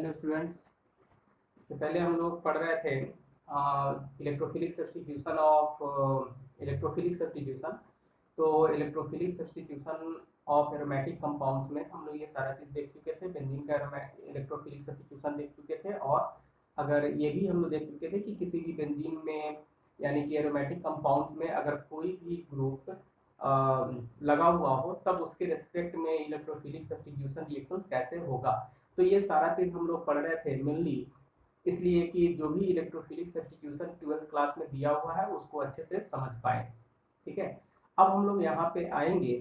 Hello students. इससे पहले हम लोग पढ़ रहे थे electrophilic substitution of electrophilic substitution. तो electrophilic substitution of aromatic compounds में हम लोग ये सारा चीज़ देख चुके थे। बेंजीन का इलेक्ट्रोफिलिक सब्स्टिट्यूशन देख चुके थे, और अगर ये भी हम लोग देख चुके थे कि किसी भी बेंजीन में यानी कि एरोमेटिक कंपाउंड्स में अगर कोई भी ग्रुप लगा हुआ हो तब उसके रेस्पेक्ट में इलेक्ट्रोफिलिक सब्स्टिट्यूशन रिएक्शंस कैसे होगा। तो ये सारा चीज़ हम लोग पढ़ रहे थे मेनली इसलिए कि जो भी इलेक्ट्रोफिलिक सब्स्टिट्यूशन 12th क्लास में दिया हुआ है उसको अच्छे से समझ पाए। ठीक है, अब हम लोग यहाँ पे आएंगे।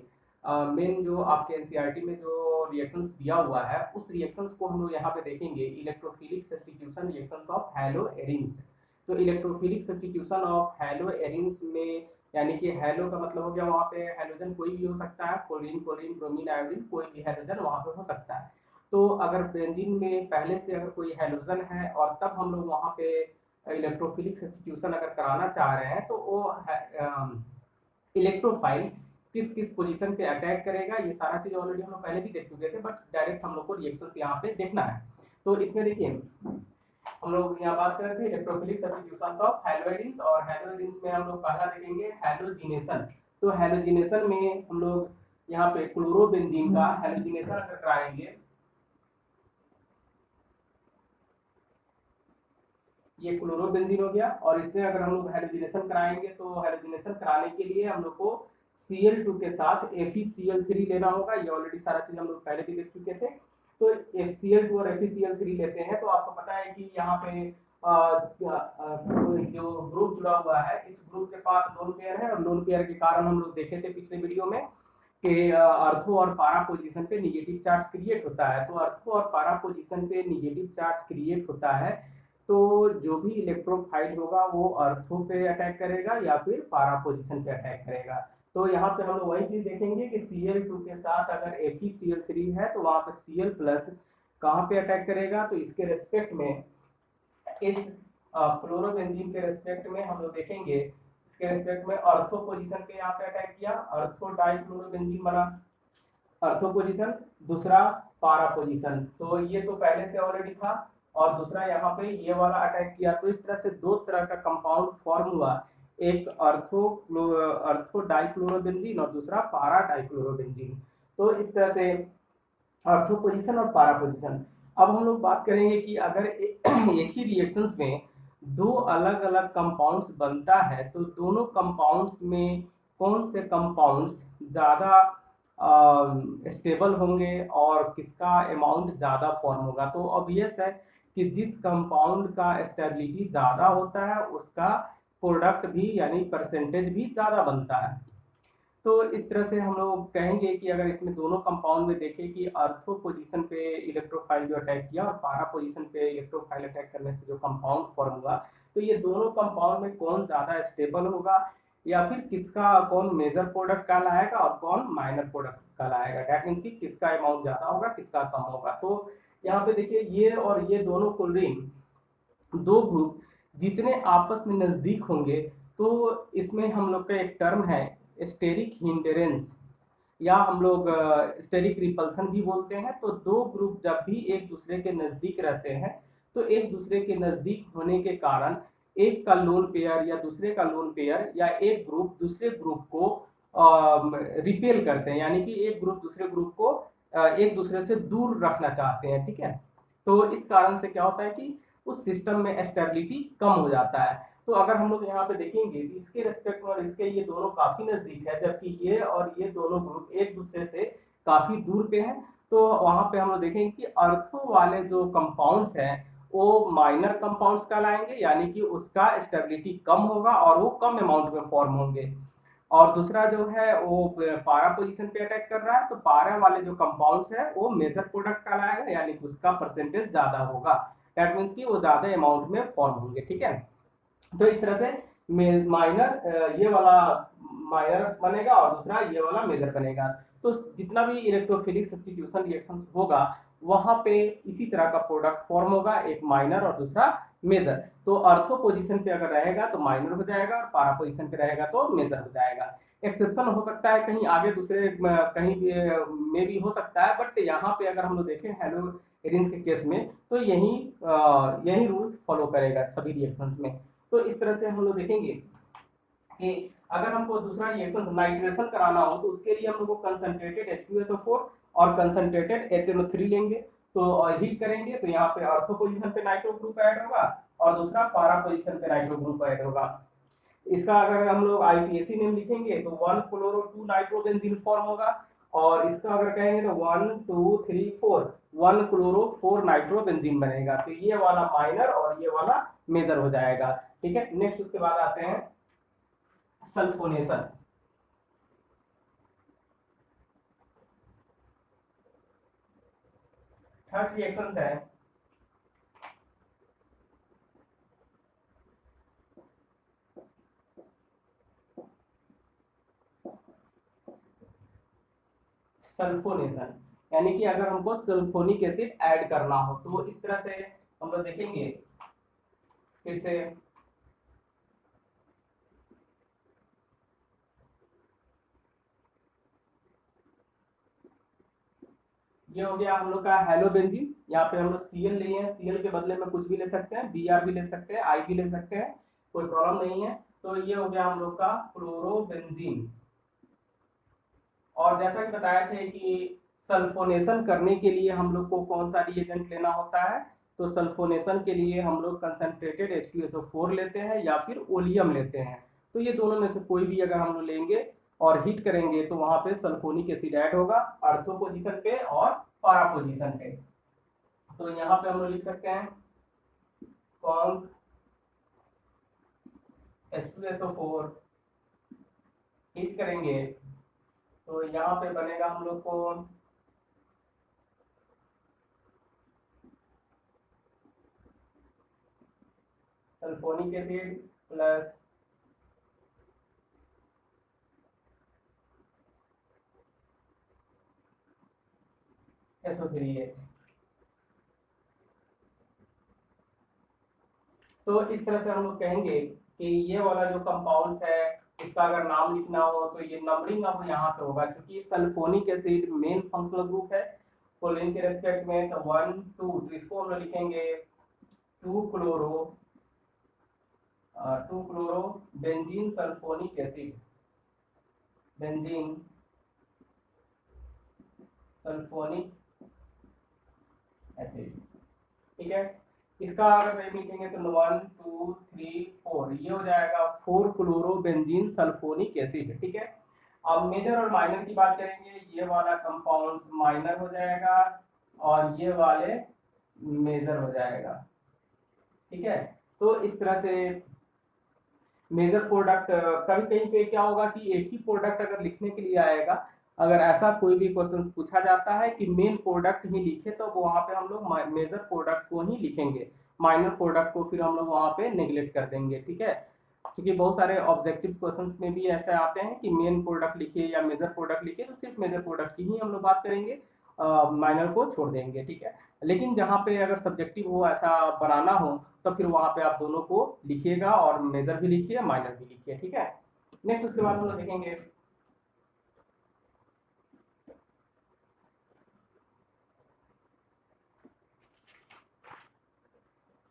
मेन जो आपके एनसीईआरटी में जो रिएक्शंस दिया हुआ है उस रिएक्शंस को हम लोग यहाँ पे देखेंगे, electrophilic substitution reactions of haloarenes. तो electrophilic substitution of haloarenes में यानी कि हैलो का मतलब हो गया वहाँ पे हैलोजन कोई भी हो सकता है, क्लोरीन क्लोरीन ब्रोमीन आयोडीन कोई भी हैलोजन वहाँ पे हो सकता है। तो अगर बेंजीन में पहले से अगर कोई हैलोजन है और तब हम लोग वहाँ पे इलेक्ट्रोफिलिक सब्स्टिट्यूशन अगर कराना चाह रहे हैं तो वो इलेक्ट्रोफाइल किस किस पोजीशन पे अटैक करेगा, ये सारा चीज ऑलरेडी हम लोग पहले भी देख चुके थे, बट डायरेक्ट हम लोग को रिएक्शंस यहाँ पे देखना है। तो इसमें देखिए हम लोग यहाँ बात कर रहे थे इलेक्ट्रोफिलिक सब्स्टिट्यूशंस ऑफ हैलोइड्स, और हैलोइड्स में हम लोग पहला देखेंगे हैलोजिनेशन। तो हैलोजिनेशन में हम लोग यहाँ पे क्लोरोबेंजीन का हैलोजिनेशन अगर कराएंगे, ये क्लोरोबेंजीन हो गया, और इसमें अगर हम लोग हैलोजिनेशन कराएंगे तो हैलोजिनेशन कराने के लिए हम लोग को Cl2 के साथ FeCl3 लेना होगा। ये ऑलरेडी सारा चीज हम लोग पहले भी देख चुके थे। तो FeCl2 और FeCl3 लेते हैं तो आपको पता है कि यहाँ पे जो ग्रुप जुड़ा हुआ है इस ग्रुप के पास लोन पेयर है, और लोन पेयर के कारण हम लोग देखे थे पिछले वीडियो में कि अर्थो और पारा पोजीशन पे निगेटिव चार्ज क्रिएट होता है। तो अर्थो और पारा पोजीशन पे निगेटिव चार्ज क्रिएट होता है तो जो भी इलेक्ट्रोफाइल होगा वो अर्थो पे अटैक करेगा या फिर पारा पोजीशन पे अटैक करेगा। तो यहाँ पे हम लोग वही चीज देखेंगे कि Cl2 के साथ अगर FeCl3 है तो वहां पे Cl प्लस कहाँ पे अटैक करेगा, तो इसके रेस्पेक्ट में इस क्लोरोबेंजीन के रेस्पेक्ट में हम लोग देखेंगे, इसके रेस्पेक्ट में अर्थो पोजीशन पे यहाँ पे अटैक किया, अर्थो डाइक्लोरोबेंजीन बना अर्थो पोजीशन, दूसरा पारा पोजीशन। तो ये तो पहले से ऑलरेडी था, और दूसरा यहाँ पे ये वाला अटैक किया। तो इस तरह से दो तरह का कंपाउंड फॉर्म हुआ, एक अर्थो डाइक्लोरोबेंजीन और दूसरा पारा डाइक्लोरोबेंजीन। तो इस तरह से अर्थो पोजीशन और पारा पोजीशन। अब हम लोग बात करेंगे कि अगर एक ही रिएक्शंस में दो अलग अलग कंपाउंड्स बनता है तो दोनों कंपाउंड्स में कौन से कंपाउंड्स ज़्यादा स्टेबल होंगे और किसका अमाउंट ज़्यादा फॉर्म होगा। तो ऑब्वियस है कि जिस कंपाउंड का स्टेबिलिटी ज़्यादा होता है उसका प्रोडक्ट भी यानी परसेंटेज भी ज़्यादा बनता है। तो इस तरह से हम लोग कहेंगे कि अगर इसमें दोनों कंपाउंड में देखें कि अर्थो पोजीशन पे इलेक्ट्रोफाइल जो अटैक किया और पारा पोजीशन पे इलेक्ट्रोफाइल अटैक करने से जो कंपाउंड फॉर्म हुआ, तो ये दोनों कंपाउंड में कौन ज़्यादा स्टेबल होगा या फिर किसका कौन मेजर प्रोडक्ट कहलाएगा और कौन माइनर प्रोडक्ट कहलाएगा। दैट मीन्स कि किसका अमाउंट ज़्यादा होगा किसका कम होगा। तो यहाँ पे देखिए ये और ये दोनों क्लोरीन दो ग्रुप जितने आपस में नज़दीक होंगे तो इसमें हम लोग का एक टर्म है स्टेरिक हिंडरेंस, या हम लोग स्टेरिक रिपल्सन भी बोलते हैं। तो दो ग्रुप जब भी एक दूसरे के नज़दीक रहते हैं तो एक दूसरे के नज़दीक होने के कारण एक का लोन पेयर या दूसरे का लोन पेयर या एक ग्रुप दूसरे ग्रुप को रिपेल करते हैं, यानी कि एक ग्रुप दूसरे ग्रुप को एक दूसरे से दूर रखना चाहते हैं। ठीक है, तो इस कारण से क्या होता है कि उस सिस्टम में स्टेबिलिटी कम हो जाता है। तो अगर हम लोग यहाँ पे देखेंगे तो इसके रेस्पेक्ट में और इसके ये दोनों काफी नजदीक है, जबकि ये और ये दोनों ग्रुप एक दूसरे से काफी दूर पे हैं। तो वहां पे हम लोग देखेंगे कि अर्थो वाले जो कंपाउंड्स हैं वो माइनर कंपाउंड्स कहलाएंगे, यानी कि उसका स्टेबिलिटी कम होगा और वो कम अमाउंट में फॉर्म होंगे। और दूसरा जो है वो पारा पोजीशन पे अटैक कर रहा है तो पारा वाले जो कंपाउंड्स है वो मेजर प्रोडक्ट कहलाएगा, यानी कि उसका परसेंटेज ज्यादा होगा। दैट मीन्स कि वो ज्यादा अमाउंट में फॉर्म होंगे। ठीक है, तो इस तरह से माइनर ये वाला माइनर बनेगा और दूसरा ये वाला मेजर बनेगा। तो जितना भी इलेक्ट्रोफिलिक सब्स्टिट्यूशन रिएक्शन होगा वहां पे इसी तरह का प्रोडक्ट फॉर्म होगा, एक माइनर और दूसरा मेजर। तो अर्थो पोजीशन पे अगर रहेगा तो माइनर हो जाएगा और पारा पोजीशन पे रहेगा तो मेजर हो जाएगा। एक्सेप्शन हो सकता है कहीं आगे दूसरे कहीं में भी हो सकता है, बट यहाँ पे अगर हम लोग देखें एरिन्स के केस में, तो यही रूल फॉलो करेगा सभी रिएक्शंस में। तो इस तरह से हम लोग देखेंगे कि अगर हमको दूसरा रिएक्शन नाइट्रेशन कराना हो तो उसके लिए हम लोग को कंसंट्रेटेड H2SO4 और कंसंट्रेटेड HNO3 लेंगे। तो हीट करेंगे तो यहाँ पे ऑर्थो पोजीशन पे नाइट्रो ग्रुप ऐड होगा और दूसरा पारा पोजीशन पे नाइट्रो ग्रुप ऐड होगा। इसका अगर हम लोग आईपीएसी नेम लिखेंगे तो 1 क्लोरो 2 नाइट्रोबेंजीन फॉर्म होगा, और इसका अगर कहेंगे तो 1 2 3 4 1 क्लोरो 4 नाइट्रोबेंजीन बनेगा। तो ये वाला माइनर और ये वाला मेजर हो जाएगा। ठीक है, नेक्स्ट उसके बाद आते हैं सल्फोनेशन। थर्ड रिएक्शन है सल्फोनेशन, यानी कि अगर हमको सल्फोनिक एसिड ऐड करना हो तो इस तरह से हम लोग देखेंगे। फिर से ये हो गया हम लोग का हेलोबेंजीन। यहाँ पे हम लोग Cl लिए हैं, Cl के बदले में कुछ भी ले सकते हैं, Br भी ले सकते हैं, I भी ले सकते हैं, कोई प्रॉब्लम नहीं है। तो ये हो गया हम लोग का क्लोरोबेंजीन। और जैसा कि बताया थे कि सल्फोनेशन करने के लिए हम लोग को कौन सा रिएजेंट लेना होता है, तो सल्फोनेशन के लिए हम लोग कंसंट्रेटेड H2SO4 लेते हैं या फिर ओलियम लेते हैं। तो ये दोनों में से कोई भी अगर हम लोग लेंगे और हीट करेंगे तो वहां पे सल्फोनिक एसिड ऐड होगा अर्थो पोजीशन पे और पारा पोजीशन पे। तो यहाँ पे हम लोग लिख सकते हैं कॉन्क H2SO4 हीट करेंगे तो यहाँ पे बनेगा हम लोग को सल्फोनिक एसिड प्लस SO3H। तो इस तरह से हम लोग कहेंगे कि ये वाला जो कंपाउंड है इसका अगर नाम लिखना हो तो ये नंबरिंग अब यहाँ से होगा, क्योंकि sulphonic acid main functional group है क्लोरीन के रेस्पेक्ट में। तो 1 2 तो इसको हम लोग लिखेंगे 2 chloro benzene sulphonic acid, benzene sulphonic acid. ठीक है, इसका अगर नेम लिखेंगे तो 1 2 3 4 ये हो जाएगा 4 क्लोरो बेंजीन सल्फोनिक एसिड। ठीक है, अब मेजर और माइनर की बात करेंगे। ये वाला कंपाउंड माइनर हो जाएगा और ये वाले मेजर हो जाएगा। ठीक है, तो इस तरह से मेजर प्रोडक्ट कभी कहीं पे क्या होगा कि एक ही प्रोडक्ट अगर लिखने के लिए आएगा, अगर ऐसा कोई भी क्वेश्चन पूछा जाता है कि मेन प्रोडक्ट ही लिखे तो वहां पे हम लोग मेजर प्रोडक्ट को ही लिखेंगे, माइनर प्रोडक्ट को फिर हम लोग वहां पे नेग्लेक्ट कर देंगे। ठीक है, क्योंकि बहुत सारे ऑब्जेक्टिव क्वेश्चंस में भी ऐसे आते हैं कि मेन प्रोडक्ट लिखिए या मेजर प्रोडक्ट लिखिए, तो सिर्फ मेजर प्रोडक्ट की ही हम लोग बात करेंगे, माइनर को छोड़ देंगे। ठीक है, लेकिन जहाँ पे अगर सब्जेक्टिव हो ऐसा बनाना हो तो फिर वहां पे आप दोनों को लिखिएगा, और मेजर भी लिखिए माइनर भी लिखिए। ठीक है, नेक्स्ट उसके बाद हम लोग देखेंगे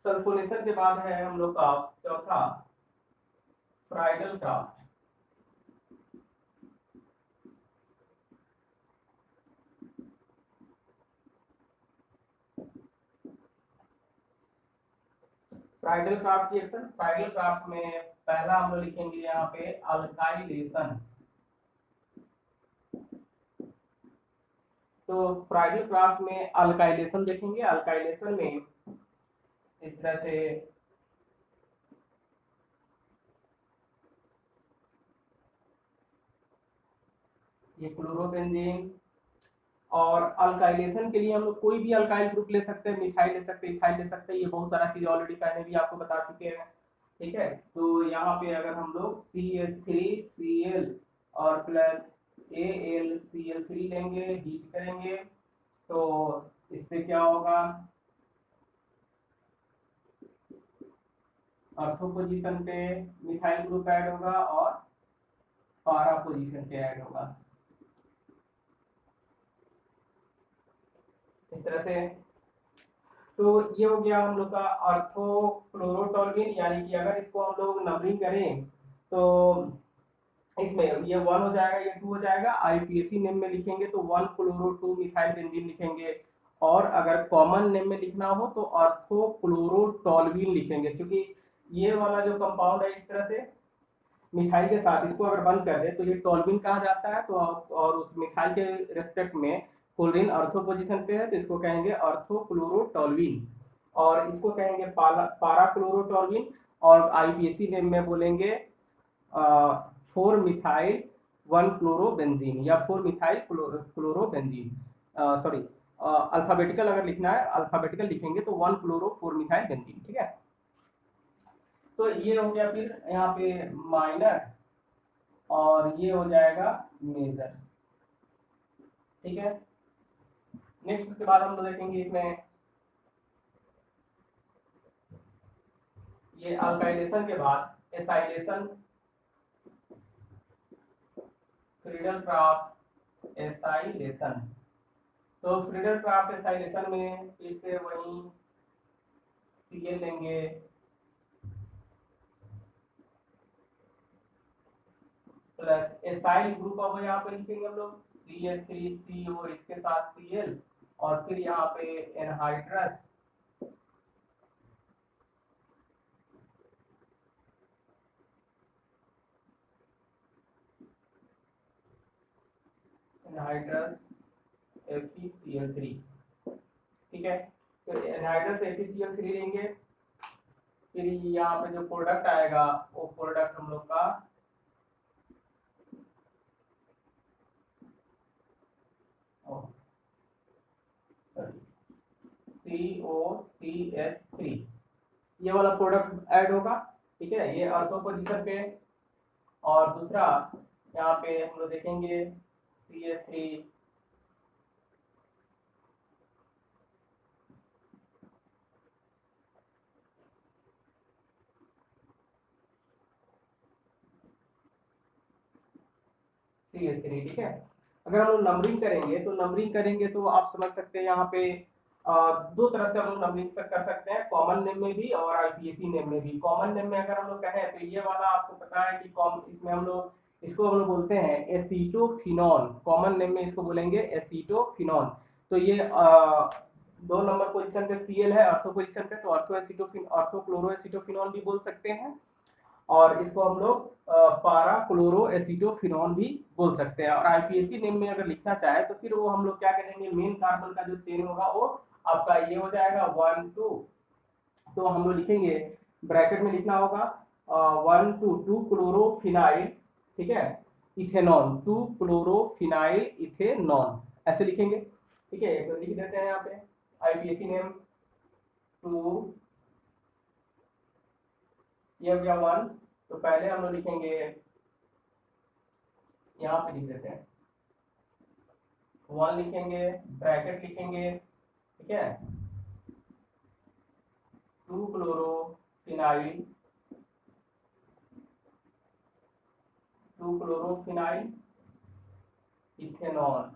सल्फोनेशन के बाद है हम लोग का चौथा Friedl craft. Friedl craft reaction, Friedl craft में पहला हम लोग लिखेंगे यहाँ पे अल्काइलेशन। तो फ्राइडल क्राफ्ट में अल्काइलेशन देखेंगे। अल्काइलेशन में इस तरह से ये क्लोरोबेंजीन, और अल्काइलेशन के लिए हम लोग कोई भी अल्काइल ग्रुप ले सकते हैं, मिथाइल ले सकते हैं, इथाइल ले सकते हैं, ये बहुत सारा चीज ऑलरेडी पहले भी आपको बता चुके हैं। ठीक है, तो यहाँ पे अगर हम लोग CH3Cl और प्लस AlCl3 लेंगे, हीट करेंगे तो इससे क्या होगा, अर्थो पोजीशन पे मिथाइल ग्रुप ऐड होगा और पारा पोजीशन पे ऐड होगा। इस तरह से तो ये हो गया हम लोग का ऑर्थोक्लोरोटोल्विन, यानी कि अगर इसको हम लोग नंबरिंग करें तो इसमें ये 1 हो जाएगा, ये 2 हो जाएगा। आईपीएसी नेम में लिखेंगे तो 1 क्लोरो 2 मिथाइल बेंजीन लिखेंगे। और अगर कॉमन नेम में लिखना हो तो ऑर्थोक्लोरोटोल्विन लिखेंगे, क्योंकि ये वाला जो कंपाउंड है इस तरह से मिथाइल के साथ इसको अगर बंद कर दे तो ये टोल्विन कहा जाता है। तो और उस मिथाइल के रेस्पेक्ट में क्लोरीन अर्थो पोजीशन पे है तो इसको कहेंगे ऑर्थोक्लोरोटोल्विन, और इसको कहेंगे पारा क्लोरोटोल्विन। और आईपीएसी नेम में बोलेंगे 4 मिथाइल 1 क्लोरोबेंजीन या 4 मिथाइल क्लोरोबेंजीन। सॉरी, अल्फाबेटिकल अगर लिखना है अल्फाबेटिकल लिखेंगे तो 1 क्लोरो 4 मिथाइल बेंजीन। ठीक है, तो ये हो गया फिर यहाँ पे माइनर, और ये हो जाएगा मेजर। ठीक है, नेक्स्ट उसके बाद हम लोग देखेंगे इसमें ये अल्काइलेशन के बाद एसाइलेशन, फ्रीडल-क्राफ्ट एसाइलेशन। तो फ्रीडल-क्राफ्ट एसाइलेशन में फिर से वही Cl लेंगे, प्लस एसाइल ग्रुप अब यहाँ पे लिखेंगे हम लोग CH3CO, इसके साथ Cl, और फिर यहाँ पे एनहाइड्रस एनहाइड्रस FeCl3। ठीक है, तो एनहाइड्रस FeCl3 लेंगे। फिर यहाँ पे जो प्रोडक्ट आएगा वो प्रोडक्ट हम लोग का COCH3, ये वाला प्रोडक्ट ऐड होगा। ठीक है, ये अर्थो पोजीशन पे। और दूसरा यहाँ पे हम लोग देखेंगे CH3 CH3। ठीक है, अगर हम लोग नंबरिंग करेंगे तो आप समझ सकते हैं यहाँ पे दो तरह से हम लोग नंबरिंग कर सकते हैं, कॉमन नेम में भी और आईपीएसी नेम में भी। कॉमन नेम में अगर हम लोग कहें तो ये वाला आपको पता है कि इसमें हम लोग इसको हम लोग बोलते हैं एसीटोफिनॉन। कॉमन नेम में इसको बोलेंगे एसीटोफिनॉन। तो ये 2 नंबर पोजीशन पे Cl है अर्थो पोजीशन पे, तो ऑर्थोक्लोरो एसीटोफिनॉन भी बोल सकते हैं। और इसको हम लोग पारा क्लोरो एसिटोफिनॉन भी बोल सकते हैं। और आईपीएसी नेम में अगर लिखना चाहे तो फिर वो हम लोग क्या करेंगे, मेन कार्बन का जो चेन होगा वो आपका ये हो जाएगा 1 2, तो हम लोग लिखेंगे ब्रैकेट में लिखना होगा 1 2 2 क्लोरोफिनाइल, ठीक है, इथेनॉन, 2 क्लोरोफिनाइल इथेनॉन, ऐसे लिखेंगे। ठीक है, तो लिख देते हैं यहाँ पे आईपीएसी नेम 2, ये हो गया 1। तो पहले हम लोग लिखेंगे, यहाँ पे लिख देते हैं 1 लिखेंगे, ब्रैकेट लिखेंगे, ठीक है, 2 क्लोरोफिनाइल, 2 क्लोरोफिनाइल इथेनॉल,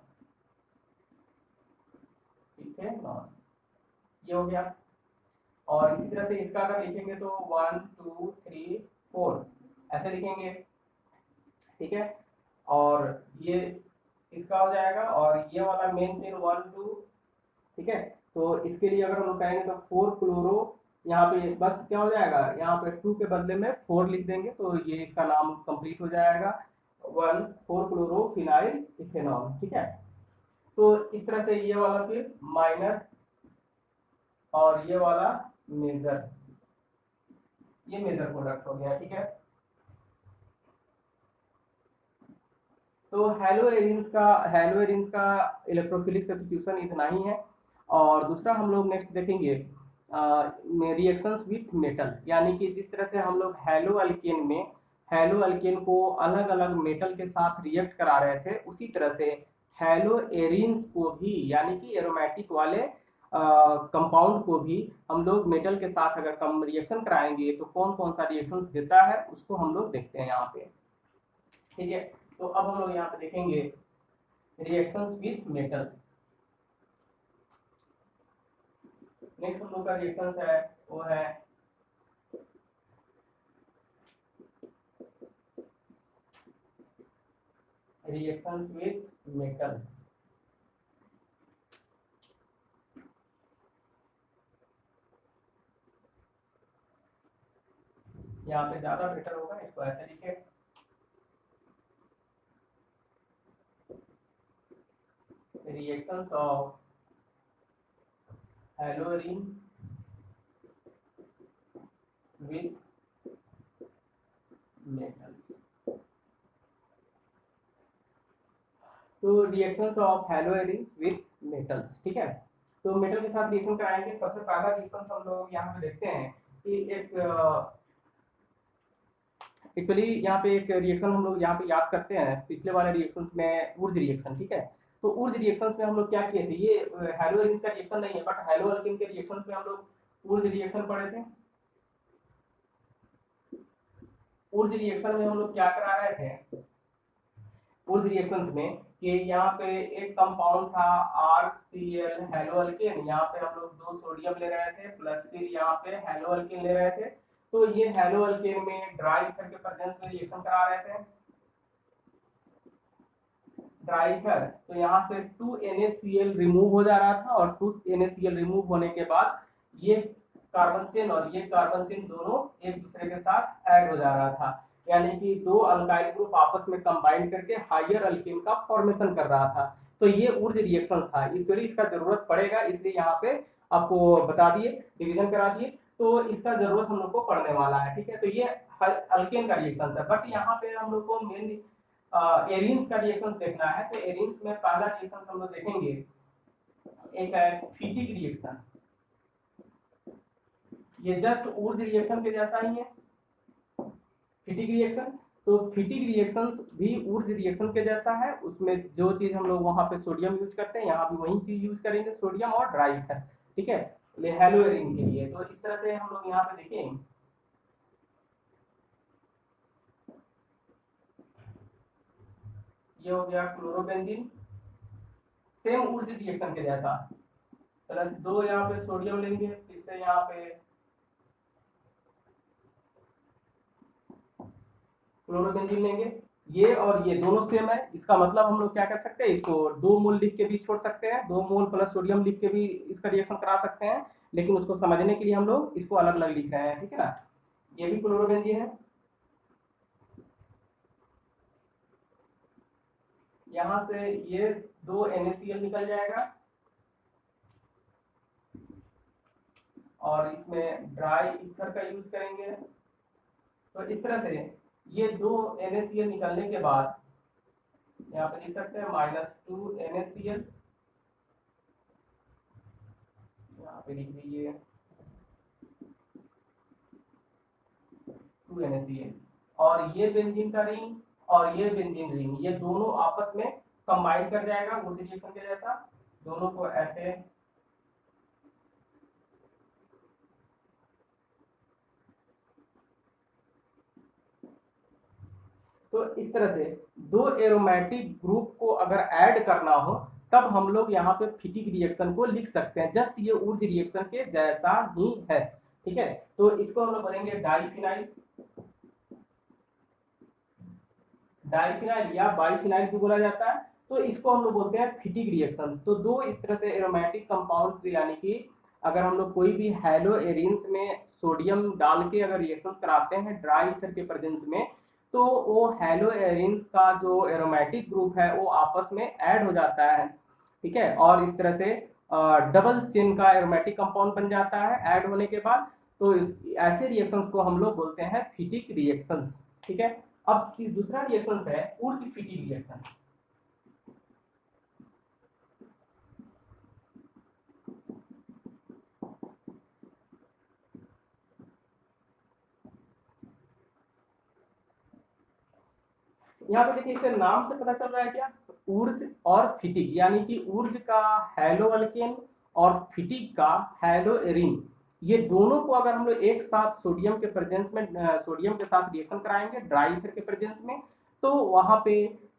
इथेनॉल, ये हो गया। और इसी तरह से इसका अगर लिखेंगे तो 1 2 3 4 ऐसे लिखेंगे। ठीक है, और ये इसका हो जाएगा, और ये वाला मेन चेन 1 2, ठीक है। तो इसके लिए अगर हम लोग कहेंगे तो 4 क्लोरो, यहाँ पे बस क्या हो जाएगा, यहाँ पे 2 के बदले में 4 लिख देंगे तो ये इसका नाम कंप्लीट हो जाएगा 4 क्लोरोफिनाइल इथेनॉल। ठीक है, तो इस तरह से ये वाला फिर माइनर और ये वाला मेजर, ये मेजर प्रोडक्ट हो गया। ठीक है, तो हेलोएरिन्स का इलेक्ट्रोफिलिक सब्स्टिट्यूशन इतना ही है। और दूसरा हम लोग नेक्स्ट देखेंगे रिएक्शंस विथ मेटल, यानी कि जिस तरह से हम लोग हेलो अल्केन को अलग अलग मेटल के साथ रिएक्ट करा रहे थे, उसी तरह से हेलोएरिन्स को भी, यानी कि एरोमेटिक वाले कंपाउंड को भी हम लोग मेटल के साथ अगर कम रिएक्शन कराएंगे तो कौन कौन सा रिएक्शन देता है उसको हम लोग देखते हैं यहाँ पे। ठीक है, तो अब हम लोग यहाँ पे देखेंगे रिएक्शंस विथ मेटल। नेक्स्ट हम लोग का रिएक्शन है वो है रिएक्शंस विथ मेटल। यहाँ पे ज्यादा बेटर होगा, इसको ऐसे लिखे रिएक्शंस ऑफ हेलोरीन विथ मेटल्स। तो रिएक्शंस ऑफ हेलोरीन विथ मेटल्स, ठीक है। तो मेटल के साथ रिएक्शन कराएंगे। सबसे पहला रिएक्शन हम लोग यहाँ पे देखते हैं कि एक एक्चुअली यहाँ पे एक रिएक्शन हम लोग यहाँ पे याद करते हैं पिछले वाले रिएक्शंस में, ऊर्ज रिएक्शन, ठीक है। तो ऊर्ज रिएक्शंस में हम लोग क्या किए थे, ये हेलोरीन का रिएक्शन नहीं है बट हेलो अल्किन के रिएक्शंस में हम लोग ऊर्ज रिएक्शन पढ़े थे। ऊर्ज रिएक्शन में हम लोग क्या करा रहे थे ऊर्ज रिएक्शंस में कि यहाँ पे एक कंपाउंड था RCl हेलो अल्केन, यहाँ पे हम लोग 2 सोडियम ले रहे थे प्लस फिर यहाँ पे हेलो अल्केन ले रहे थे। तो ये हेलो अल्केन में ड्राई ईथर के प्रेजेंस में रिएक्शन करा रहे थे, ड्राई ईथर। तो यहाँ से 2NaCl रिमूव हो जा रहा था और 2NaCl रिमूव होने के बाद ये कार्बन चेन और ये कार्बन चेन दोनों एक दूसरे के साथ ऐड हो जा रहा था, यानी कि 2 अल्काइल ग्रुप आपस में कंबाइन करके हायर अल्केन का फॉर्मेशन कर रहा था। तो ये ऊर्ज रिएक्शन था। एक्चुअली इसका जरूरत पड़ेगा, इसलिए यहाँ पे आपको बता दिए, डिवीजन करा दिए। तो इसका जरूरत हम लोग को पड़ने वाला है, ठीक है। तो ये अल्केन का रिएक्शन है, बट यहाँ पे हम लोग को मेन एरिन्स का रिएक्शन देखना है। तो एरिन्स में पहला रिएक्शन हम लोग देखेंगे, एक है फिटिक रिएक्शन। ये जस्ट ऊर्ज रिएक्शन के जैसा ही है फिटिक रिएक्शन। तो फिटिक रिएक्शंस भी ऊर्ज रिएक्शन के जैसा है, उसमें जो चीज हम लोग वहां पे सोडियम यूज करते हैं यहाँ भी वही चीज यूज करेंगे, सोडियम और ड्राई ईथर, ठीक है, हेलो एरिन के लिए। तो इस तरह से हम लोग यहाँ पे देखें, ये हो गया क्लोरोबेंजीन, सेम ऊर्ज रिएक्शन के जैसा, प्लस 2 यहाँ पे सोडियम लेंगे, फिर से यहाँ पे क्लोरोबेंजीन लेंगे। ये और ये दोनों सेम है, इसका मतलब हम लोग क्या कर सकते हैं, इसको 2 मोल लिख के भी छोड़ सकते हैं, 2 मोल प्लस सोडियम लिख के भी इसका रिएक्शन करा सकते हैं, लेकिन उसको समझने के लिए हम लोग इसको अलग अलग लिख रहे हैं, ठीक है ना। ये भी क्लोरोबेंजीन है, यहाँ से ये 2 NaCl निकल जाएगा और इसमें ड्राई ईथर का यूज करेंगे। तो इस तरह से ये 2 NaCl निकलने के बाद यहाँ पे लिख सकते हैं -2 NaCl, यहाँ पे लिख दीजिए 2 NaCl, और ये बेंजीन का रिंग और ये बेंजीन रिंग, ये दोनों आपस में कंबाइन कर जाएगा ऊर्ज रिएक्शन के जैसा, दोनों को ऐसे तो इस तरह से 2 एरोमेटिक ग्रुप को अगर ऐड करना हो तब हम लोग यहाँ पे फिटिक रिएक्शन को लिख सकते हैं, जस्ट ये ऊर्ज रिएक्शन के जैसा ही है, ठीक है। तो इसको हम लोग बोलेंगे डाइफिनाइल, डाइफिनाइल या बाइफिनाइल भी बोला जाता है। तो इसको हम लोग बोलते हैं फिटिक रिएक्शन। तो 2 इस तरह से एरोमेटिक कंपाउंड्स, यानी कि अगर हम लोग कोई भी हेलो एरिन्स में सोडियम डाल के अगर रिएक्शन कराते हैं ड्राई ईथर के प्रेजेंस में, तो वो हेलो एरिन्स का जो एरोमेटिक ग्रुप है वो आपस में ऐड हो जाता है, ठीक है, और इस तरह से डबल चेन का एरोमेटिक कंपाउंड बन जाता है ऐड होने के बाद। तो ऐसे रिएक्शंस को हम लोग बोलते हैं फिटिक रिएक्शंस, ठीक है। अब दूसरा रिएक्शन है ऊर्ज फिटिक रिएक्शन। यहाँ पे देखिए इसके नाम से पता चल रहा है क्या, ऊर्ज और फिटिक, यानी कि ऊर्ज का हेलो अल्केन और फिटिक का हेलो एरिन, ये दोनों को अगर हम लोग एक साथ सोडियम के प्रेजेंस में सोडियम के साथ रिएक्शन कराएंगे ड्राई ईथर के प्रेजेंस में, तो वहां पे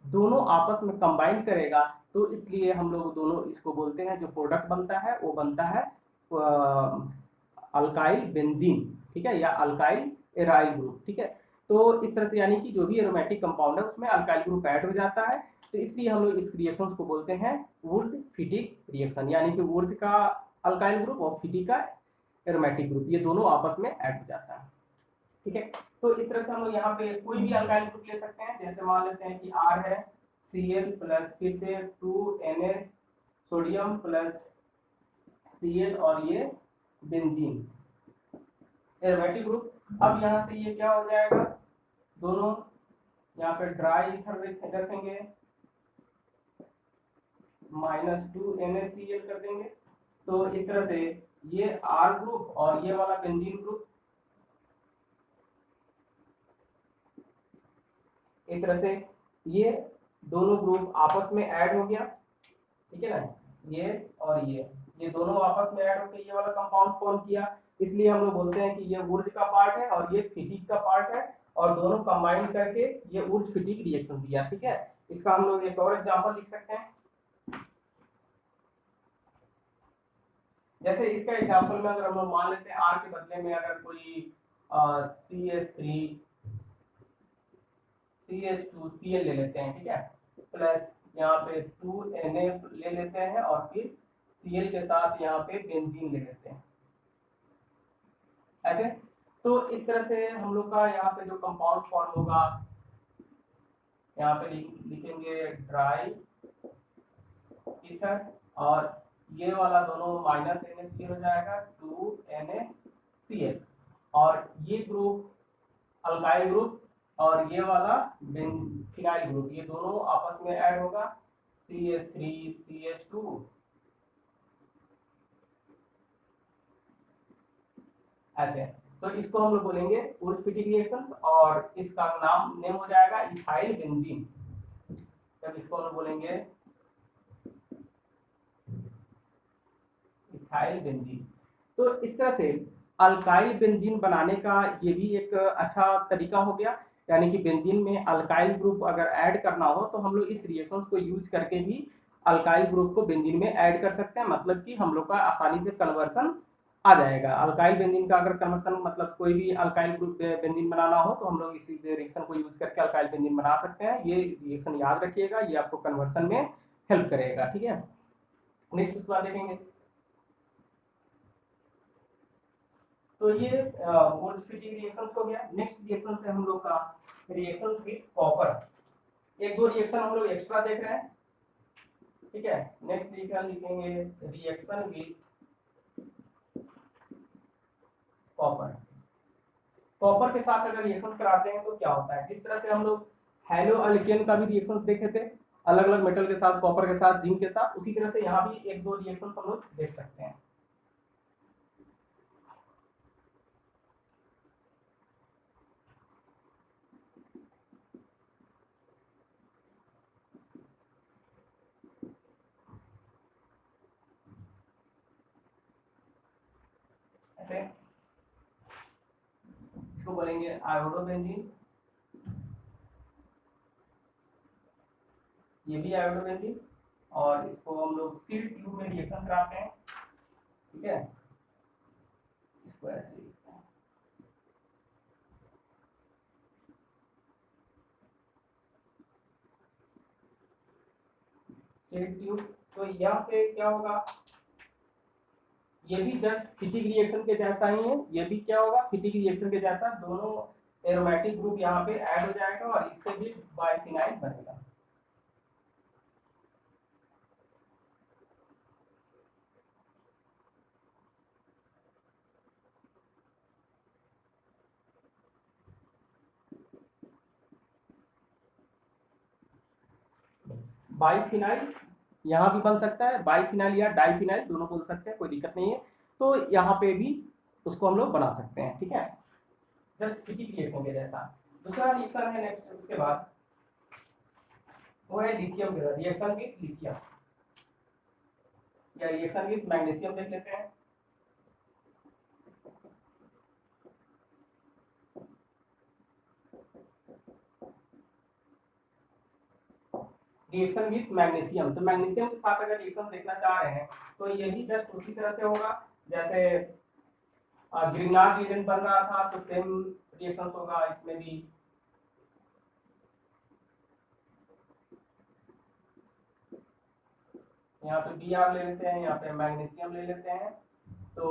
दोनों आपस में कंबाइन करेगा। तो इसलिए हम लोग दोनों इसको बोलते हैं, जो प्रोडक्ट बनता है वो बनता है अल्काइल बेंजीन, ठीक है, या अल्काइल एराइल ग्रुप, ठीक है। तो इस तरह से यानी कि जो भी एरोमेटिक कंपाउंड है उसमें अल्काइल ग्रुप ऐड हो जाता है, तो इसलिए हम लोग इस रिएक्शन को बोलते हैं वुर्ज फिटिक रिएक्शन, यानी कि वुर्ज का अल्काइल ग्रुप और फिटिक का एरोमेटिक ग्रुप ये दोनों आपस में ऐड हो जाता है, ठीक है। तो इस तरह से हम लोग यहाँ पे कोई भी अल्काइल ग्रुप ले सकते हैं, जैसे मान लेते हैं कि R है Cl प्लस फिर से 2Na सोडियम प्लस Cl और ये बेंजीन एरोमेटिक ग्रुप। अब यहाँ से ये क्या हो जाएगा, दोनों यहाँ पे ड्राई ईथर रखेंगे, -2NaCl कर देंगे, तो इस तरह से ये R ग्रुप और ये वाला बेंजीन ग्रुप इस तरह से ये दोनों ग्रुप आपस में ऐड हो गया, ठीक है ना, ये और ये दोनों आपस में ऐड होकर ये वाला कंपाउंड फॉर्म किया, इसलिए हम लोग बोलते हैं कि ये वुर्ज का पार्ट है और ये फिटिक का पार्ट है, और दोनों कंबाइन करके ये वुर्ज फिटिक रिएक्शन दिया, ठीक है। इसका हम लोग एक और एग्जांपल लिख सकते हैं, जैसे इसका एग्जांपल में अगर हम लोग मान लेते हैं R के बदले में अगर कोई CH3 CH2Cl ले लेते हैं, ठीक है, प्लस यहाँ पे 2Na ले लेते हैं और फिर Cl के साथ यहाँ पे बेंजीन ले लेते हैं, ऐसे। तो इस तरह से हम लोग का यहाँ पे जो कंपाउंड फॉर्म होगा, यहाँ पे लिखेंगे ड्राई ईथर और ये वाला दोनों -NaCl हो जाएगा 2NaCl, और ये ग्रुप अल्काइल ग्रुप और ये वाला फिनाइल ग्रुप ये दोनों आपस में ऐड होगा CH3CH2, ऐसे। तो इसको हम लोग बोलेंगे वुर्ज फिटिक रिएक्शंस, और इसका नेम हो जाएगा इथाइल बेंजीन, जब इसको हम लोग बोलेंगे इथाइल बेंजीन। तो इस तरह से अल्काइल बेंजीन बनाने का ये भी एक अच्छा तरीका हो गया, यानी कि बेंजीन में अल्काइल ग्रुप अगर ऐड करना हो तो हम लोग इस रिएक्शन को यूज करके भी अल्काइल ग्रुप को बेंजीन में ऐड कर सकते हैं, मतलब कि हम लोग का आसानी से कन्वर्सन आ जाएगा। अल्काइल बेंजीन का अगर कन्वर्सन मतलब कोई भी अल्काइल ग्रुप बेंजीन बनाना हो तो हम लोग इसी रिएक्शन को यूज करके अल्काइल बेंजीन बना सकते हैं। ये रिएक्शन याद रखिएगा, ये आपको कन्वर्सन में हेल्प करेगा, ठीक है। नेक्स्ट उसके बाद देखेंगे, तो ये वुर्ज फिटिक रिएक्शंस हो गया। नेक्स्ट रिएक्शन से हम लोग का रिएक्शंस विद कॉपर, एक दो रिएक्शन हम लोग एक्स्ट्रा देख रहे हैं, ठीक है। नेक्स्ट रिएक्शन लिखेंगे रिएक्शन विद कॉपर। कॉपर के साथ अगर रिएक्शन कराते हैं तो क्या होता है, जिस तरह से हम लोग हेलो अल्केन का भी रिएक्शन देखे थे अलग अलग मेटल के साथ, कॉपर के साथ, जिंक के साथ, उसी तरह से यहाँ भी एक दो रिएक्शन हम लोग देख सकते हैं। ऐसे इसको बोलेंगे आयोडोबेंजीन, ये भी आयोडोबेंजीन, और इसको हम लोग सील ट्यूब में रिएक्शन कराते हैं, ठीक है। इसको ऐसे लिखते हैं, सील ट्यूब। तो यहाँ पे क्या होगा, ये भी जस्ट फिटिक रिएक्शन के जैसा ही है, ये भी क्या होगा फिटिक रिएक्शन के जैसा, दोनों एरोमेटिक ग्रुप यहाँ पे ऐड हो जाएगा और इससे भी बाइफिनाइल बनेगा। बाइफिनाइल यहाँ भी बन सकता है, बाइफिनाइल या डाइफिनाइल दोनों बोल सकते हैं, कोई दिक्कत नहीं है। तो यहाँ पे भी उसको हम लोग बना सकते हैं, ठीक है, जस्ट फिटिक रिएक्शन के जैसा। दूसरा रिएक्शन है नेक्स्ट उसके बाद, वो है लिथियम रिएक्शन विद लिथियम, या रिएक्शन विद मैग्नीशियम देख लेते हैं। रिएक्शन विद मैग्नीशियम, तो मैग्नीशियम के साथ अगर रिएक्शन देखना चाह रहे हैं तो ये भी जस्ट उसी तरह से होगा, जैसे ग्रिग्नार्ड रिएजेंट बन रहा था तो सेम रिएक्शन होगा इसमें भी। यहाँ पे Br ले लेते हैं, यहाँ पे मैग्नीशियम ले लेते हैं। तो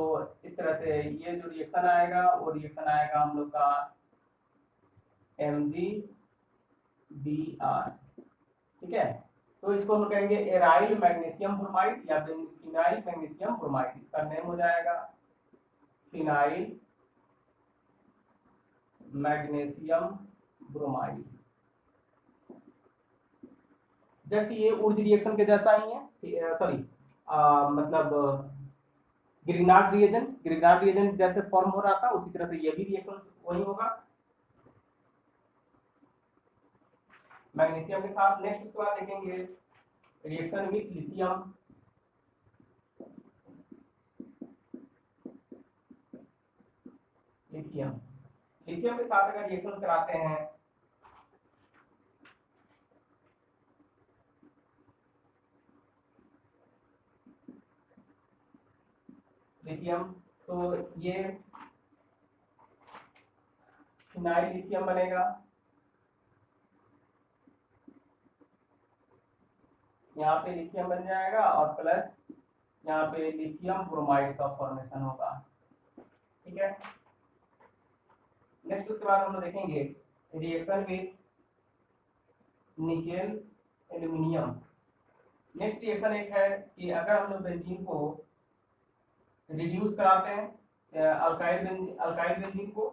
इस तरह से ये जो रिएक्शन आएगा वो रिएक्शन आएगा हम लोग का MgBr, ठीक है। तो इसको हम कहेंगे एराइल मैग्नीशियम ब्रोमाइड या फिनाइल मैग्नीशियम ब्रोमाइड, इसका नेम हो जाएगा फिनाइल मैग्नीशियम ब्रोमाइड। जस्ट ये ऊर्ज रिएक्शन के जैसा ही है, सॉरी मतलब ग्रिग्नार्ड रिएजेंट जैसे फॉर्म हो रहा था उसी तरह से ये भी रिएक्शन वही होगा मैग्नीशियम के साथ। नेक्स्ट उसके बाद देखेंगे रिएक्शन विथ लिथियम। लिथियम के साथ अगर रिएक्शन कराते हैं लिथियम, तो ये फिनाइल लिथियम बनेगा। यहाँ पे लिथियम बन जाएगा और प्लस यहाँ पे लिथियम ब्रोमाइड का फॉर्मेशन होगा, ठीक है। नेक्स्ट उसके बाद हम लोग देखेंगे reaction with nickel aluminium. Next reaction एक है कि अगर हम लोग बेंजीन को रिड्यूस कराते हैं अल्काइल बेंजीन को,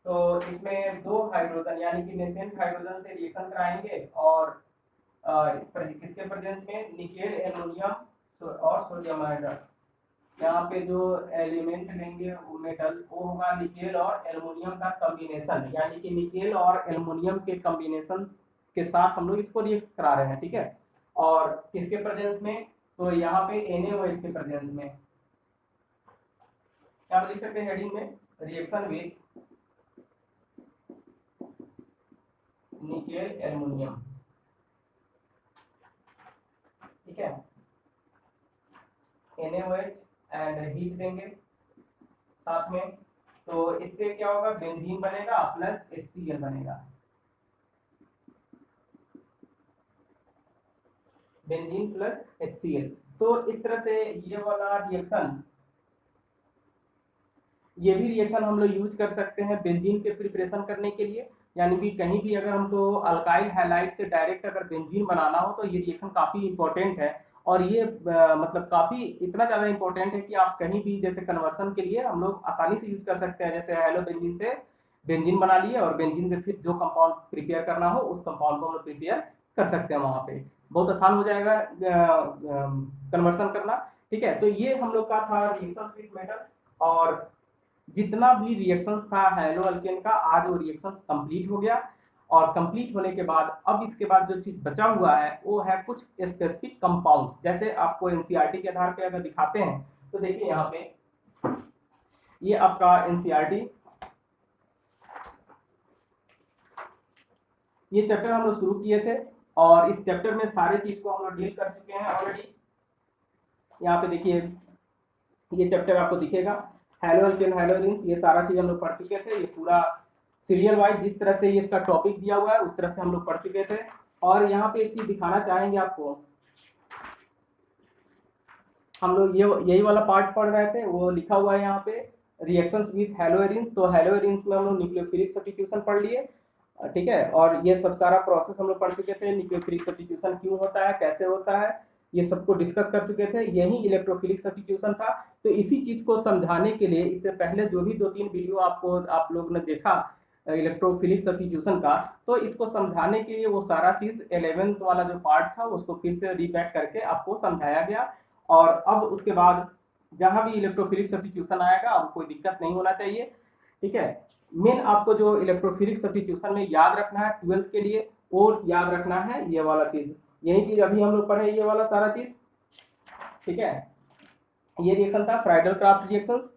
तो इसमें दो हाइड्रोजन यानी कि नेसेंट हाइड्रोजन से रिएक्शन कराएंगे और किसके प्रेजेंस में निकेल एल्यूमिनियम और सोडियम हाइड्राइड। यहाँ पे जो एलिमेंट लेंगे वो मेटल वो होगा निकेल और एल्युमिनियम का कॉम्बिनेशन, यानी कि निकेल और एल्युमिनियम के कॉम्बिनेशन के साथ हम लोग इसको रिएक्ट करा रहे हैं, ठीक है। और किसके प्रेजेंस में, तो यहाँ पे NaOH के प्रेजेंस में क्या लिख सकते हैं हेडिंग में, रिएक्शन विथ निकेल एल्युमिनियम, ठीक है। NaOH एंड हीट देंगे साथ में, तो इससे क्या होगा बेंजीन बनेगा प्लस HCl बनेगा, बेंजीन प्लस HCl। तो इस तरह से ये वाला रिएक्शन, ये भी रिएक्शन हम लोग यूज कर सकते हैं बेंजीन के प्रिपरेशन करने के लिए। यानी कि कहीं भी अगर हमको अल्काइल हैलाइड से डायरेक्ट अगर बेंजीन बनाना हो तो ये रिएक्शन काफी इंपॉर्टेंट है। और ये मतलब काफी इतना ज्यादा इंपॉर्टेंट है कि आप कहीं भी जैसे कन्वर्सन के लिए हम लोग आसानी से यूज कर सकते हैं। जैसे हेलो बेंजीन से बेंजीन बना लिए और बेंजीन से फिर जो कंपाउंड प्रिपेयर करना हो उस कंपाउंड को हम लोग प्रिपेयर कर सकते हैं, वहां पे बहुत आसान हो जाएगा कन्वर्सन करना, ठीक है। तो ये हम लोग का था रिएक्शन विथ मेटल। और जितना भी रिएक्शंस था हेलो अल्केन का, आज वो रिएक्शंस कंप्लीट हो गया। और कंप्लीट होने के बाद अब इसके बाद जो चीज बचा हुआ है वो है कुछ स्पेसिफिक कंपाउंड्स। जैसे आपको एनसीईआरटी के आधार पे अगर दिखाते हैं तो देखिए यहाँ पे ये आपका एनसीईआरटी, ये चैप्टर हम लोग शुरू किए थे और इस चैप्टर में सारे चीज को हम लोग डील कर चुके हैं ऑलरेडी। यहाँ पे देखिए ये चैप्टर आपको दिखेगा, हेलो अल्केन हेलो एल्केन, ये सारा चीज हम लोग पढ़ चुके थे। ये पूरा सीरियल वाइज जिस तरह से ये इसका टॉपिक दिया हुआ है उस तरह से हम लोग पढ़ चुके थे। और यहाँ पे एक चीज दिखाना चाहेंगे आपको, हम लोग ये यही वाला पार्ट पढ़ रहे थे, वो लिखा हुआ है यहाँ पे रिएक्शंस विथ हेलोएरिन्स। तो हेलोएरिन्स में हम लोग न्यूक्लियोफिलिक सब्स्टिट्यूशन पढ़ लिए, ठीक है। और ये सब सारा प्रोसेस हम लोग पढ़ चुके थे, न्यूक्लियोफिलिक सब्स्टिट्यूशन क्यों होता है, कैसे होता है, ये सबको डिस्कस कर चुके थे। यही इलेक्ट्रोफिलिक सब्स्टिट्यूशन था। तो इसी चीज को समझाने के लिए इससे पहले जो भी 2-3 वीडियो आप लोग ने देखा इलेक्ट्रोफिलिक सब्स्टिट्यूशन का, तो इसको समझाने के लिए वो सारा चीज 11th वाला जो पार्ट था उसको फिर से रिपैक करके आपको समझाया गया। और अब उसके बाद जहां भी इलेक्ट्रोफिलिक सब्स्टिट्यूशन आएगा अब कोई दिक्कत नहीं होना चाहिए, ठीक है। मेन आपको जो इलेक्ट्रोफिलिक सब्स्टिट्यूशन में याद रखना है 12th के लिए, और याद रखना है ये वाला चीज, यही चीज अभी हम लोग पढ़े, ये वाला सारा चीज, ठीक है। ये रिएक्शन था फ्राइडल क्राफ्ट रिएक्शंस।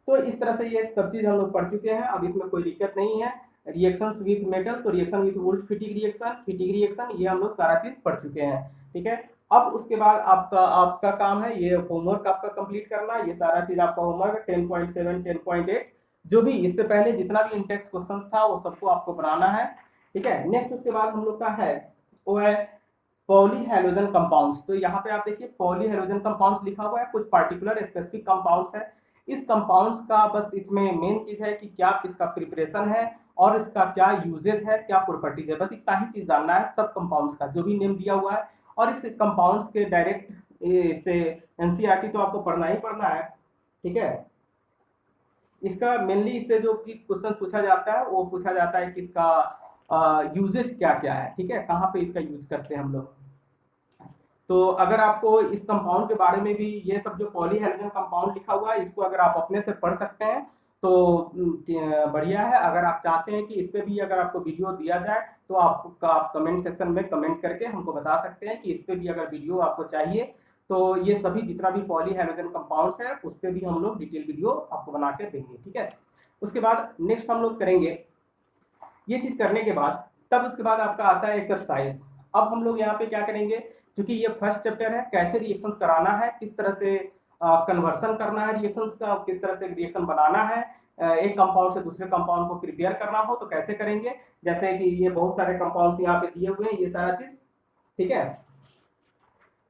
तो इस तरह से ये सब चीज हम लोग पढ़ चुके हैं, अब इसमें कोई दिक्कत नहीं है। रिएक्शंस विथ मेटल, तो रिएक्शन विथ वुल्फ फिटिक रिएक्शन, ये हम लोग सारा चीज पढ़ चुके हैं, ठीक है। अब उसके बाद आपका आपका काम है ये होमवर्क आपका कंप्लीट करना, ये सारा चीज आपका होमवर्क 10.7 10.8 जो भी इससे पहले जितना भी इंटेक्स क्वेश्चंस था वो सबको आपको बनाना है। ठीक है, नेक्स्ट उसके बाद हम लोग का है वो है पॉली हेलोजन कंपाउंड्स। तो यहाँ पे आप देखिए पॉली हेलोजन कंपाउंड्स लिखा हुआ है, कुछ पार्टिकुलर स्पेसिफिक कंपाउंड्स है। इस कंपाउंड्स का बस इसमें मेन चीज है कि क्या इसका प्रिपरेशन है और इसका क्या यूजेज है, क्या प्रॉपर्टीज है, बस इतना ही चीज जानना है सब कंपाउंड्स का जो भी नेम दिया हुआ है। और इस कंपाउंड्स के डायरेक्ट इसे एनसीईआरटी तो आपको पढ़ना ही पढ़ना है। ठीक है, इसका मेनली इससे जो कि क्वेश्चन पूछा जाता है वो पूछा जाता है कि इसका यूजेज क्या क्या है। ठीक है, कहाँ पे इसका यूज करते हैं हम लोग। तो अगर आपको इस कंपाउंड के बारे में भी ये सब जो पॉलीहेलोजन कंपाउंड लिखा हुआ है इसको अगर आप अपने से पढ़ सकते हैं तो बढ़िया है। अगर आप चाहते हैं कि इस पे भी अगर आपको वीडियो दिया जाए तो आप कमेंट सेक्शन में कमेंट करके हमको बता सकते हैं कि इस पे भी अगर वीडियो आपको चाहिए तो ये सभी जितना भी पॉलीहेलोजन कंपाउंड्स है उस पर भी हम लोग डिटेल वीडियो आपको बना के देंगे। ठीक है, उसके बाद नेक्स्ट हम लोग करेंगे ये चीज करने के बाद तब उसके बाद आपका आता है एक्सरसाइज। अब हम लोग यहाँ पे क्या करेंगे, क्योंकि ये फर्स्ट चैप्टर है कैसे रिएक्शंस कराना है, किस तरह से कन्वर्सन करना है रिएक्शंस का, किस तरह से रिएक्शन बनाना है, एक कंपाउंड से दूसरे कंपाउंड को प्रिपेयर करना हो तो कैसे करेंगे। जैसे कि ये बहुत सारे कंपाउंड्स यहाँ पे दिए हुए हैं ये सारा चीज। ठीक है,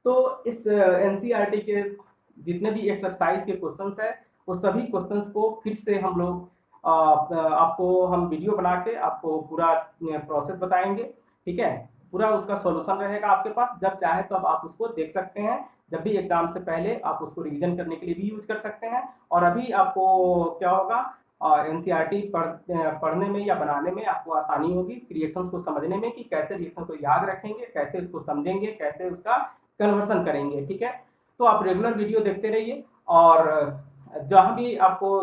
तो इस एनसीईआरटी के जितने भी एक्सरसाइज के क्वेश्चंस है वो सभी क्वेश्चंस को फिर से हम लोग आपको हम वीडियो बना के आपको पूरा प्रोसेस बताएंगे। ठीक है, पूरा उसका सॉल्यूशन रहेगा आपके पास, जब चाहे तो अब आप उसको देख सकते हैं, जब भी एग्जाम से पहले आप उसको रिवीजन करने के लिए भी यूज कर सकते हैं। और अभी आपको क्या होगा एनसीईआरटी पढ़ने में या बनाने में आपको आसानी होगी, रिएक्शंस को समझने में कि कैसे रिएक्शन को याद रखेंगे, कैसे उसको समझेंगे, कैसे उसका कन्वर्सन करेंगे। ठीक है, तो आप रेगुलर वीडियो देखते रहिए और जहाँ भी आपको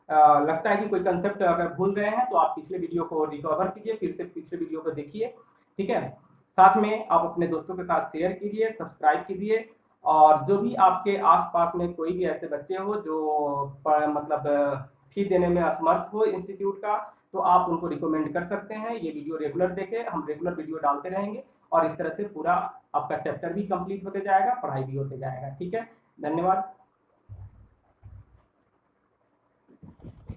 लगता है कि कोई कंसेप्ट अगर भूल गए हैं तो आप पिछले वीडियो को रिकवर कीजिए, फिर से पिछले वीडियो को देखिए। ठीक है, साथ में आप अपने दोस्तों के साथ शेयर कीजिए, सब्सक्राइब कीजिए। और जो भी आपके आसपास में कोई भी ऐसे बच्चे हो जो मतलब फी देने में असमर्थ हो इंस्टीट्यूट का तो आप उनको रिकमेंड कर सकते हैं, ये वीडियो रेगुलर देखें, हम रेगुलर वीडियो डालते रहेंगे और इस तरह से पूरा आपका चैप्टर भी कंप्लीट होते जाएगा, पढ़ाई भी होते जाएगा। ठीक है, धन्यवाद।